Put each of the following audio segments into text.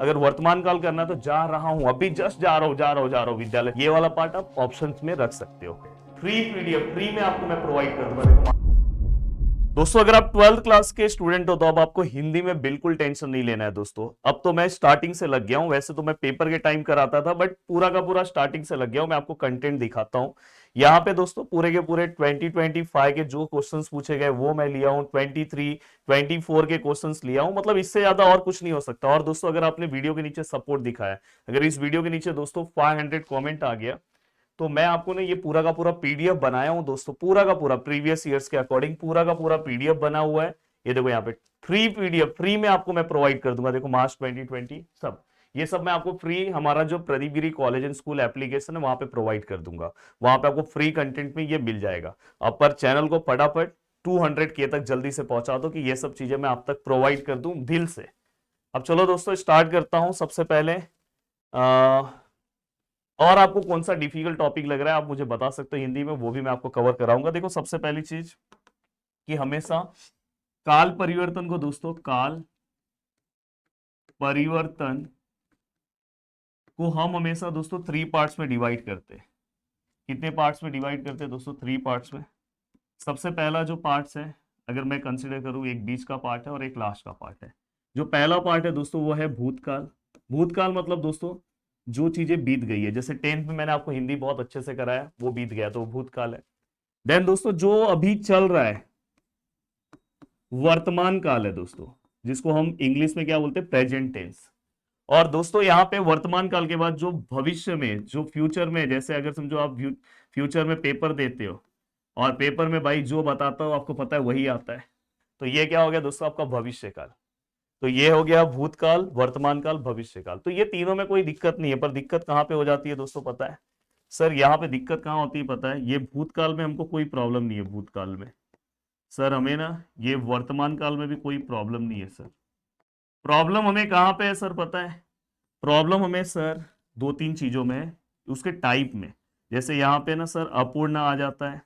अगर वर्तमान काल करना है तो जा रहा हूं, अभी जस्ट जा रहा हूं विद्यालय, ये वाला पार्ट आप ऑप्शंस में रख सकते हो। फ्री पीडीएफ फ्री में आपको मैं प्रोवाइड कर दूंगा। देखो दोस्तों, अगर आप 12th क्लास के स्टूडेंट हो तो अब आपको हिंदी में बिल्कुल टेंशन नहीं लेना है दोस्तों। अब तो मैं स्टार्टिंग से लग गया हूं, वैसे तो मैं पेपर के टाइम कराता था, बट पूरा का पूरा स्टार्टिंग से लग गया हूं। मैं आपको कंटेंट दिखाता हूं यहाँ पे दोस्तों। पूरे के पूरे 2025 के जो क्वेश्चंस पूछे गए वो मैं लिया हूं, 23 24 के क्वेश्चंस लिया हूं, मतलब इससे ज्यादा और कुछ नहीं हो सकता। और दोस्तों, अगर आपने वीडियो के नीचे सपोर्ट दिखाया, अगर इस वीडियो के नीचे दोस्तों 500 कॉमेंट आ गया, तो मैं आपको ना ये पूरा का पूरा पीडीएफ बनाया हूं दोस्तों, पूरा का पूरा प्रीवियस ईयर्स के अकॉर्डिंग पूरा का पूरा पीडीएफ बना हुआ है। ये देखो यहाँ पे फ्री पीडीएफ फ्री में आपको मैं प्रोवाइड कर दूंगा। देखो मार्च 2020 सब, ये सब मैं आपको फ्री, हमारा जो प्रदीप गिरी कॉलेज एंड स्कूल एप्लीकेशन है वहां पे प्रोवाइड कर दूंगा। वहां पे आपको फ्री कंटेंट में ये मिल जाएगा। अब पर चैनल को फटाफट 200K तक जल्दी से पहुंचा दो कि ये सब चीजें मैं आप तक प्रोवाइड कर दूं दिल से। अब चलो दोस्तों स्टार्ट करता हूं। सबसे पहले और आपको कौन सा डिफिकल्ट टॉपिक लग रहा है आप मुझे बता सकते हो हिंदी में, वो भी मैं आपको कवर कराऊंगा। देखो सबसे पहली चीज कि हमेशा काल परिवर्तन को दोस्तों, काल परिवर्तन को हम हमेशा दोस्तों 3 पार्ट्स में डिवाइड करते हैं। कितने पार्ट्स में डिवाइड करते हैं दोस्तों? 3 पार्ट्स में। सबसे पहला जो पार्ट्स है, अगर मैं कंसिडर करूं, एक बीच का पार्ट है और एक लास्ट का पार्ट है। जो पहला पार्ट है दोस्तों वो है भूतकाल। भूतकाल मतलब दोस्तों जो चीजें बीत गई है, जैसे 10th में मैंने आपको हिंदी बहुत अच्छे से कराया, वो बीत गया तो वो भूतकाल है। देन दोस्तों जो अभी चल रहा है वर्तमान काल है दोस्तों, जिसको हम इंग्लिश में क्या बोलते हैं? Present tense. और दोस्तों यहाँ पे वर्तमान काल के बाद जो भविष्य में, जो फ्यूचर में, जैसे अगर समझो आप फ्यूचर में पेपर देते हो और पेपर में भाई जो बताता हो आपको पता है वही आता है, तो ये क्या हो गया दोस्तों? आपका भविष्य काल। तो ये हो गया भूतकाल, वर्तमान काल, भविष्य काल। तो ये तीनों में कोई दिक्कत नहीं है, पर दिक्कत कहाँ पे हो जाती है दोस्तों पता है? सर यहाँ पे दिक्कत कहाँ होती है पता है? ये भूतकाल में हमको कोई प्रॉब्लम नहीं है, भूतकाल में सर हमें ना, ये वर्तमान काल में भी कोई प्रॉब्लम नहीं है सर। प्रॉब्लम हमें कहाँ पे है सर पता है? प्रॉब्लम हमें सर 2-3 चीजों में है, उसके टाइप में। जैसे यहाँ पे ना सर अपूर्ण आ जाता है,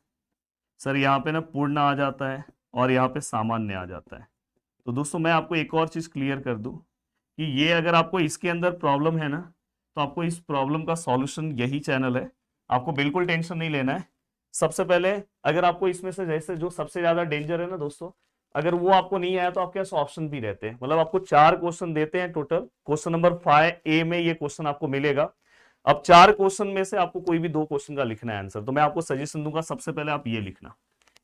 सर यहाँ पे ना पूर्ण आ जाता है, और यहाँ पे सामान्य आ जाता है। तो दोस्तों मैं आपको एक और चीज क्लियर कर दूं कि ये अगर आपको इसके अंदर प्रॉब्लम है ना, तो आपको इस प्रॉब्लम का सॉल्यूशन यही चैनल है, आपको बिल्कुल टेंशन नहीं लेना है। सबसे पहले अगर आपको इसमें से जैसे जो सबसे ज्यादा डेंजर है ना दोस्तों, अगर वो आपको नहीं आया तो आपके पास ऑप्शन भी रहते हैं। मतलब आपको 4 क्वेश्चन देते हैं टोटल, क्वेश्चन नंबर 5A में ये क्वेश्चन आपको मिलेगा। अब 4 क्वेश्चन में से आपको कोई भी 2 क्वेश्चन का लिखना है आंसर, तो मैं आपको सजेशन दूंगा सबसे पहले आप ये लिखना।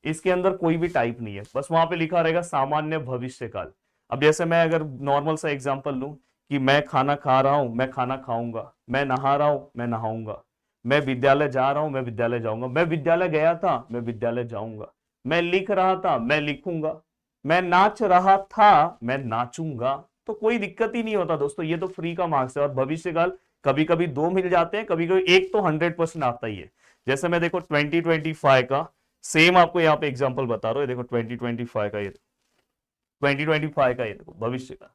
इसके अंदर कोई भी टाइप नहीं है, बस वहां पे लिखा रहेगा सामान्य भविष्य काल। अब जैसे मैं अगर नॉर्मल सा एग्जांपल लूं कि मैं खाना खा रहा हूं, मैं खाना खाऊंगा, मैं नहा रहा हूं, मैं नहाऊंगा, मैं विद्यालय जा रहा हूं, मैं विद्यालय जाऊंगा, मैं विद्यालय गया था, मैं विद्यालय जाऊंगा, मैं लिख रहा था, मैं लिखूंगा, मैं नाच रहा था, मैं नाचूंगा। तो कोई दिक्कत ही नहीं होता दोस्तों, ये तो फ्री का मार्क्स है। और भविष्य काल कभी कभी 2 मिल जाते हैं, कभी कभी एक तो 100% आता ही है। जैसे मैं देखो 2025 का सेम आपको यहाँ पे एग्जांपल बता रहा हूँ, देखो 2025 का, ये 2025 का, ये देखो भविष्य का।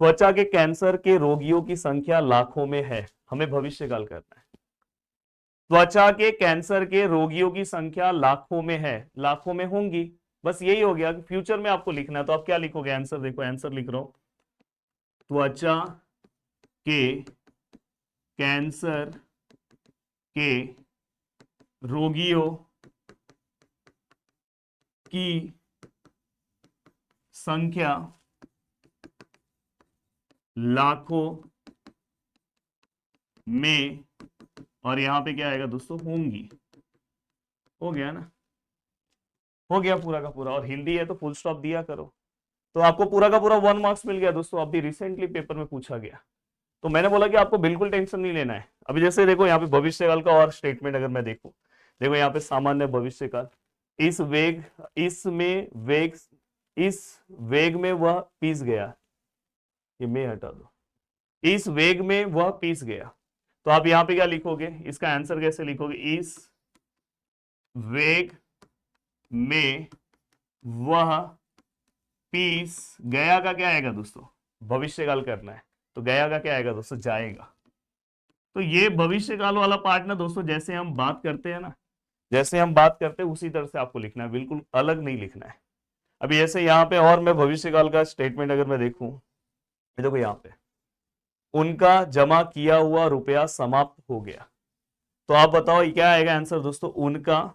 त्वचा के कैंसर के रोगियों की संख्या लाखों में है, हमें भविष्य काल करना है। त्वचा के कैंसर के रोगियों की संख्या लाखों में है, लाखों में होंगी, बस यही हो गया कि फ्यूचर में आपको लिखना है। तो आप क्या लिखोगे आंसर? देखो आंसर लिख रहा हूं, त्वचा के कैंसर के रोगियों की संख्या लाखों में, और यहां पे क्या आएगा दोस्तों? होंगी। हो गया ना? हो गया पूरा का पूरा। और हिंदी है तो फुल स्टॉप दिया करो। तो आपको पूरा का पूरा 1 मार्क्स मिल गया दोस्तों, अभी रिसेंटली पेपर में पूछा गया। तो मैंने बोला कि आपको बिल्कुल टेंशन नहीं लेना है। अभी जैसे देखो यहाँ पे भविष्यकाल का और स्टेटमेंट अगर मैं देखूं, देखो यहाँ पे सामान्य भविष्यकाल, इस वेग, इसमें वेग, इस वेग में वह पीस गया, ये में हटा दो, इस वेग में वह पीस गया। तो आप यहां पे क्या लिखोगे? इसका आंसर कैसे लिखोगे? इस वेग में वह पीस गया का क्या आएगा दोस्तों? भविष्यकाल करना है, तो गया का क्या आएगा दोस्तों? जाएगा। तो ये भविष्यकाल वाला पार्ट ना दोस्तों, जैसे हम बात करते हैं ना, जैसे हम बात करते हैं उसी तरह से आपको लिखना है, बिल्कुल अलग नहीं लिखना है। अभी ऐसे यहाँ पे और मैं भविष्यकाल का स्टेटमेंट अगर मैं देखूं, देखो यहाँ पे उनका जमा किया हुआ रुपया समाप्त हो गया। तो आप बताओ ये क्या आएगा आंसर दोस्तों, उनका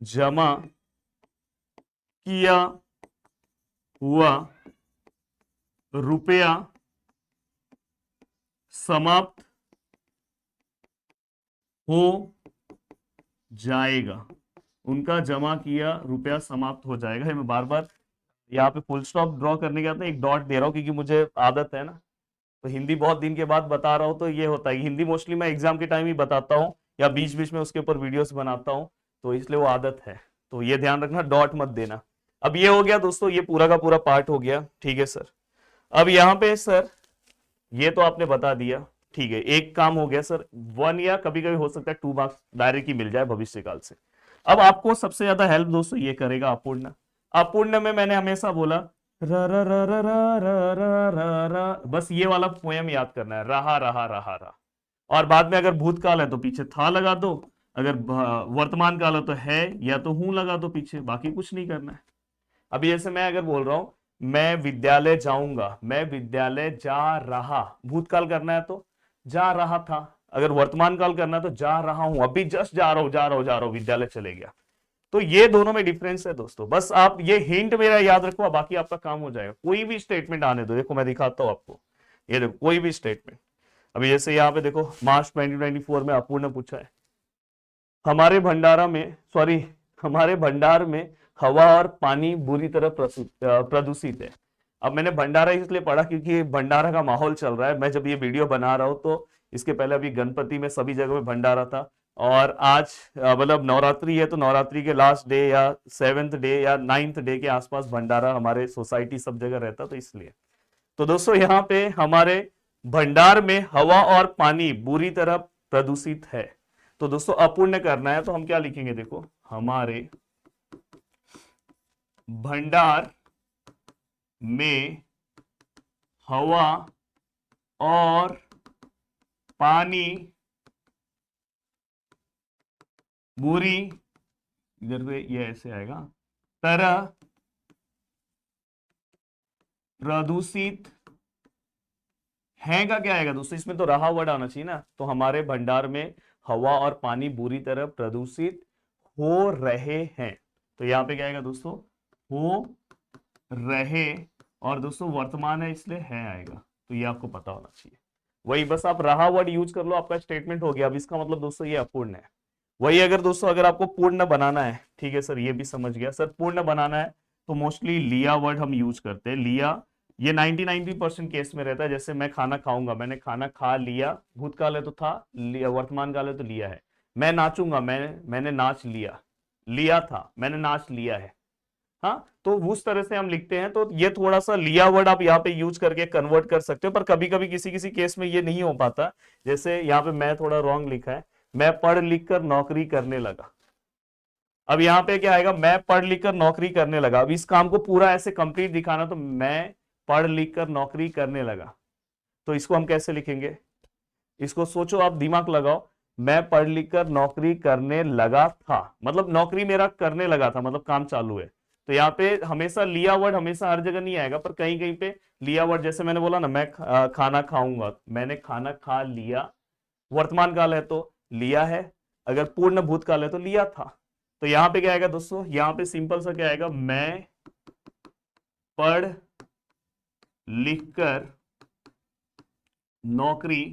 जमा किया हुआ रुपया समाप्त हो जाएगा। उनका जमा किया रुपया समाप्त हो जाएगा। मैं बार बार यहाँ पे फुल स्टॉप ड्रॉ करने के बाद एक डॉट दे रहा हूँ क्योंकि मुझे आदत है ना, तो हिंदी बहुत दिन के बाद बता रहा हूँ तो ये होता है। हिंदी मोस्टली मैं एग्जाम के टाइम ही बताता हूँ या बीच बीच में उसके ऊपर वीडियोस बनाता हूँ, तो इसलिए वो आदत है। तो ये ध्यान रखना, डॉट मत देना। अब ये हो गया दोस्तों, ये पूरा का पूरा पार्ट हो गया, ठीक है सर। अब यहाँ पे सर ये तो आपने बता दिया, ठीक है, एक काम हो गया सर। 1 या कभी कभी हो सकता है 2 मार्क्स डायरेक्ट ही मिल जाए भविष्य काल से। अब आपको सबसे ज्यादा हेल्प दोस्तों ये करेगा अपूर्ण। अपूर्ण में मैंने हमेशा बोला र र र र र र र र र, बस ये वाला पोयम याद करना है, रहा रहा रहा रहा। और बाद में अगर भूतकाल है तो पीछे था लगा दो, अगर वर्तमान काल है तो है या तो हूं लगा दो पीछे, बाकी कुछ नहीं करना है। अभी जैसे मैं अगर बोल रहा हूं मैं विद्यालय जाऊंगा, मैं विद्यालय जा रहा, भूतकाल करना है तो जा रहा था, अगर वर्तमान काल करना है तो जा रहा हूं, अभी जस्ट जा रहा हूं जा रहा हूं जा रहा हूं, विद्यालय चले गया। तो ये दोनों में डिफरेंस है दोस्तों, बस आप ये हिंट मेरा याद रखो, बाकी आपका काम हो जाएगा। कोई भी स्टेटमेंट आने दो, देखो मैं दिखाता हूं आपको, ये देखो कोई भी स्टेटमेंट। अभी जैसे यहाँ पे देखो मार्च 2024 में अपूर्ण पूछा है, हमारे भंडारा में सॉरी हमारे भंडार में हवा और पानी बुरी तरह प्रदूषित है। अब मैंने भंडारा इसलिए पढ़ा क्योंकि भंडारा का माहौल चल रहा है। मैं जब ये वीडियो बना रहा हूं तो इसके पहले अभी गणपति में सभी जगह में भंडारा था, और आज मतलब नवरात्रि है तो नवरात्रि के लास्ट डे या 7th डे या 9th डे के आसपास भंडारा हमारे सोसाइटी सब जगह रहता, तो इसलिए। तो दोस्तों यहाँ पे हमारे भंडार में हवा और पानी बुरी तरह प्रदूषित है। तो दोस्तों अपूर्ण करना है तो हम क्या लिखेंगे, देखो हमारे भंडार में हवा और पानी बुरी, इधर पे ये ऐसे आएगा, तरह प्रदूषित है का क्या आएगा दोस्तों, इसमें तो रहा वर्ड आना चाहिए ना। तो हमारे भंडार में हवा और पानी बुरी तरह प्रदूषित हो रहे हैं, तो यहां पे क्या आएगा दोस्तों, हो रहे, और दोस्तों वर्तमान है इसलिए है आएगा, तो ये आपको पता होना चाहिए। वही बस आप रहा वर्ड यूज कर लो, आपका स्टेटमेंट हो गया। अब इसका मतलब दोस्तों ये अपूर्ण है। वही अगर दोस्तों अगर आपको पूर्ण बनाना है, ठीक है सर ये भी समझ गया सर, पूर्ण बनाना है तो मोस्टली लिया वर्ड हम यूज करते हैं। लिया ये 90% केस में रहता है। जैसे मैं खाना खाऊंगा, मैंने खाना खा लिया, भूतकाल है तो था, लिया वर्तमान काल है तो लिया है। मैं नाचूंगा, मैंने नाच लिया, लिया था मैंने नाच लिया है। हाँ, तो उस तरह से हम लिखते हैं। तो ये थोड़ा सा लिया वर्ड आप यहाँ पे यूज करके कन्वर्ट कर सकते हो, पर कभी कभी किसी किसी केस में ये नहीं हो पाता। जैसे यहाँ पे मैं थोड़ा रॉन्ग लिखा है, मैं पढ़ लिख कर नौकरी करने लगा। अब यहाँ पे क्या आएगा, मैं पढ़ लिख कर नौकरी करने लगा। अब इस काम को पूरा ऐसे कंप्लीट दिखाना, तो मैं पढ़ लिख कर नौकरी करने लगा, तो इसको हम कैसे लिखेंगे, इसको सोचो आप, दिमाग लगाओ। मैं पढ़ लिख कर नौकरी करने लगा था, मतलब नौकरी मेरा करने लगा था, मतलब काम चालू है। तो यहाँ पे हमेशा लिया वर्ड हमेशा हर जगह नहीं आएगा, पर कहीं कहीं पे लिया वर्ड, जैसे मैंने बोला ना, मैं खाना खाऊंगा, मैंने खाना खा लिया, वर्तमान काल है तो लिया है, अगर पूर्ण भूतकाल है तो लिया था। तो यहाँ पे क्या आएगा दोस्तों, यहाँ पे सिंपल सा क्या आएगा, मैं पढ़ लिख कर नौकरी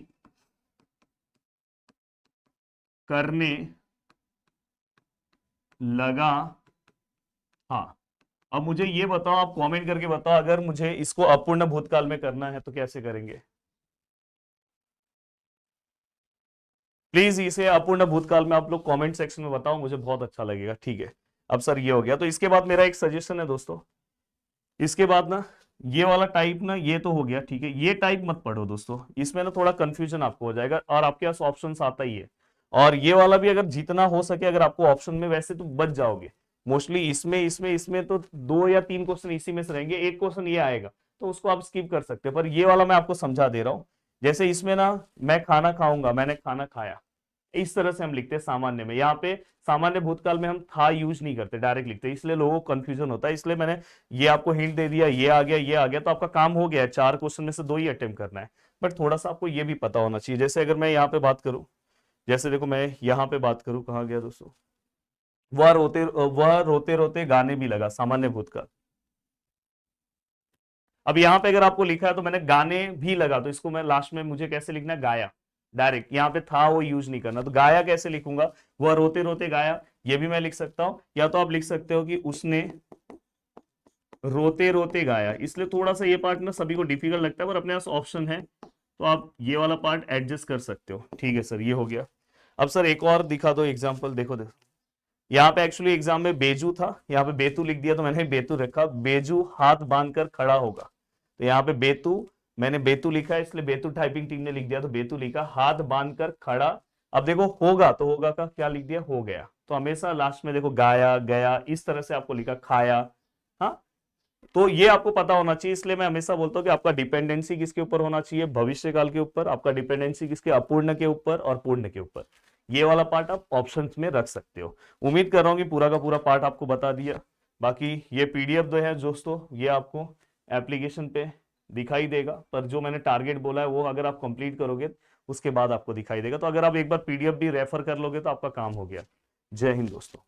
करने लगा। हाँ, अब मुझे ये बताओ, आप कमेंट करके बताओ, अगर मुझे इसको अपूर्ण भूतकाल में करना है तो कैसे करेंगे। प्लीज इसे अपूर्ण भूतकाल में आप लोग कमेंट सेक्शन में बताओ, मुझे बहुत अच्छा लगेगा। ठीक है, अब सर ये हो गया, तो इसके बाद मेरा एक सजेशन है दोस्तों, इसके बाद ना ये वाला टाइप ना, ये तो हो गया, ठीक है, ये टाइप मत पढ़ो दोस्तों, इसमें ना थोड़ा कंफ्यूजन आपको हो जाएगा, और आपके पास ऑप्शंस आता ही है। और ये वाला भी अगर जितना हो सके, अगर आपको ऑप्शन में, वैसे तो बच जाओगे मोस्टली, इसमें इसमें इसमें तो 2 या 3 क्वेश्चन इसी में से रहेंगे, एक क्वेश्चन ये आएगा, तो उसको आप स्किप कर सकते हैं। पर ये वाला मैं आपको समझा दे रहा हूं। जैसे इसमें ना, मैं खाना खाऊंगा, मैंने खाना खाया, इस तरह से हम लिखते हैं सामान्य में। यहाँ पे सामान्य भूतकाल में हम था यूज नहीं करते, डायरेक्ट लिखते हैं, इसलिए लोगों को कंफ्यूजन होता है। इसलिए मैंने ये आपको हिंट दे दिया, ये आ गया, ये आ गया, तो आपका काम हो गया है। 4 क्वेश्चन में से 2 ही अटेम्प्ट करना है। बट थोड़ा सा आपको ये भी पता होना चाहिए। जैसे अगर मैं यहाँ पे बात करूं, जैसे देखो मैं यहाँ पे बात करूं, कहाँ गया दोस्तों, वह रोते रोते गाने भी लगा, सामान्य भूतकाल। अब यहाँ पे अगर आपको लिखा है तो मैंने गाने भी लगा, तो इसको मैं लास्ट में मुझे कैसे लिखना है, गाया। डायरेक्ट यहाँ पे था वो यूज नहीं करना, तो गाया कैसे लिखूंगा, वह रोते रोते गाया, ये भी मैं लिख सकता हूं। या तो आप लिख सकते हो कि उसने रोते रोते गाया। इसलिए थोड़ा सा ये पार्ट ना सभी को डिफिकल्ट लगता है, पर अपने पास ऑप्शन है तो आप ये वाला पार्ट एडजस्ट कर सकते हो। ठीक है सर, ये हो गया। अब सर एक और दिखा दो एग्जाम्पल। देखो देखो, यहाँ पे एक्चुअली एग्जाम में बेजू था, यहाँ पे बेतू लिख दिया तो मैंने बेतू रखा। बेजू हाथ बांधकर खड़ा होगा, तो यहाँ पे बेतू, मैंने बेतू लिखा है इसलिए बेतू टाइपिंग टीम ने लिख दिया, तो बेतू लिखा। हाथ बांधकर खड़ा, अब देखो होगा, तो होगा का क्या लिख दिया, हो गया। तो हमेशा लास्ट में देखो गाया, गया, इस तरह से आपको लिखा, खाया। हाँ, तो ये आपको पता होना चाहिए। इसलिए मैं हमेशा बोलता हूँ कि आपका डिपेंडेंसी किसके ऊपर होना चाहिए, भविष्यकाल के ऊपर। आपका डिपेंडेंसी किसके, अपूर्ण के ऊपर और पूर्ण के ऊपर। ये वाला पार्ट आप ऑप्शंस में रख सकते हो। उम्मीद कर रहा हूँ कि पूरा का पूरा पार्ट आपको बता दिया। बाकी ये पीडीएफ जो है दोस्तों, ये आपको एप्लीकेशन पे दिखाई देगा, पर जो मैंने टारगेट बोला है वो अगर आप कंप्लीट करोगे उसके बाद आपको दिखाई देगा। तो अगर आप एक बार पीडीएफ भी रेफर कर लोगे तो आपका काम हो गया। जय हिंद दोस्तों।